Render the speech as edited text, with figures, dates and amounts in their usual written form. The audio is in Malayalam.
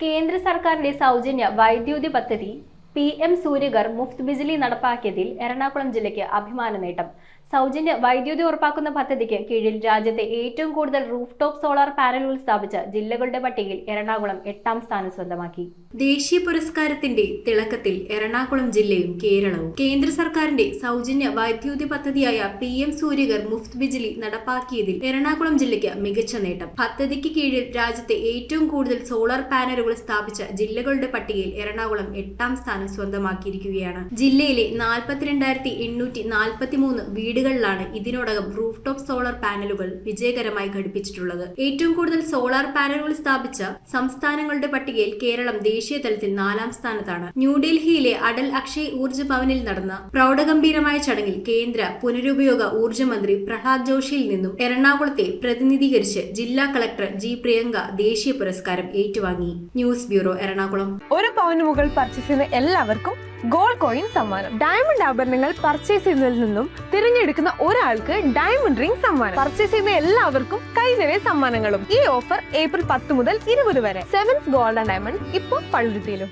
കേന്ദ്ര സർക്കാരിന്റെ സൗജന്യ വൈദ്യുതി പദ്ധതി PM സൂര്യഗർ മുഫ്ത് ബിജ്ലി നടപ്പാക്കിയതിൽ എറണാകുളം ജില്ലയ്ക്ക് അഭിമാന നേട്ടം. സൗജന്യ വൈദ്യുതി ഉറപ്പാക്കുന്ന പദ്ധതിക്ക് കീഴിൽ രാജ്യത്തെ ഏറ്റവും കൂടുതൽ റൂഫ് ടോപ്പ് സോളാർ പാനലുകൾ സ്ഥാപിച്ച ജില്ലകളുടെ പട്ടികയിൽ എറണാകുളം 8ാം സ്ഥാനം സ്വന്തമാക്കി. ദേശീയ പുരസ്കാരത്തിന്റെ തിളക്കത്തിൽ എറണാകുളം ജില്ലയും കേരളവും. കേന്ദ്ര സർക്കാരിന്റെ സൗജന്യ വൈദ്യുതി പദ്ധതിയായ PM സൂര്യഗർ മുഫ്ത് ബിജ്ലി നടപ്പാക്കിയതിൽ എറണാകുളം ജില്ലയ്ക്ക് മികച്ച നേട്ടം. പദ്ധതിക്ക് കീഴിൽ രാജ്യത്തെ ഏറ്റവും കൂടുതൽ സോളാർ പാനലുകൾ സ്ഥാപിച്ച ജില്ലകളുടെ പട്ടികയിൽ എറണാകുളം 8ാം സ്ഥാനം സ്വന്തമാക്കിയിരിക്കുകയാണ്. ജില്ലയിലെ 42,843 വീടുകളിലാണ് ഇതിനോടകം റൂഫ് ടോപ്പ് സോളാർ പാനലുകൾ വിജയകരമായി ഘടിപ്പിച്ചിട്ടുള്ളത്. ഏറ്റവും കൂടുതൽ സോളാർ പാനലുകൾ സ്ഥാപിച്ച സംസ്ഥാനങ്ങളുടെ പട്ടികയിൽ കേരളം ദേശീയ തലത്തിൽ 4ാം സ്ഥാനത്താണ്. ന്യൂഡൽഹിയിലെ അടൽ അക്ഷയ് ഊർജ്ജ ഭവനിൽ നടന്ന പ്രൗഢഗംഭീരമായ ചടങ്ങിൽ കേന്ദ്ര പുനരുപയോഗ ഊർജ്ജ മന്ത്രി പ്രഹ്ലാദ് ജോഷിയിൽ നിന്നും എറണാകുളത്തെ പ്രതിനിധീകരിച്ച് ജില്ലാ കളക്ടർ G പ്രിയങ്ക ദേശീയ പുരസ്കാരം ഏറ്റുവാങ്ങി. News bureau, Ernakulam. ഒരു പവന് മുകൾ പർച്ചേസ് ചെയ്യുന്ന എല്ലാവർക്കും ഗോൾഡ് കോയിൻ സമ്മാനം. ഡയമണ്ട് ആഭരണങ്ങൾ പർച്ചേസ് ചെയ്യുന്നതിൽ നിന്നും തിരഞ്ഞെടുക്കുന്ന ഒരാൾക്ക് ഡയമണ്ട് റിംഗ് സമ്മാനം. പർച്ചേസ് ചെയ്യുന്ന എല്ലാവർക്കും കൈനിറയ സമ്മാനങ്ങളും. ഈ ഓഫർ ഏപ്രിൽ 10 മുതൽ 20 വരെ. സെവൻസ് ഗോൾഡ് ആൻഡ് ഡയമണ്ട് ഇപ്പോൾ പള്ളുരുത്തിയിലും.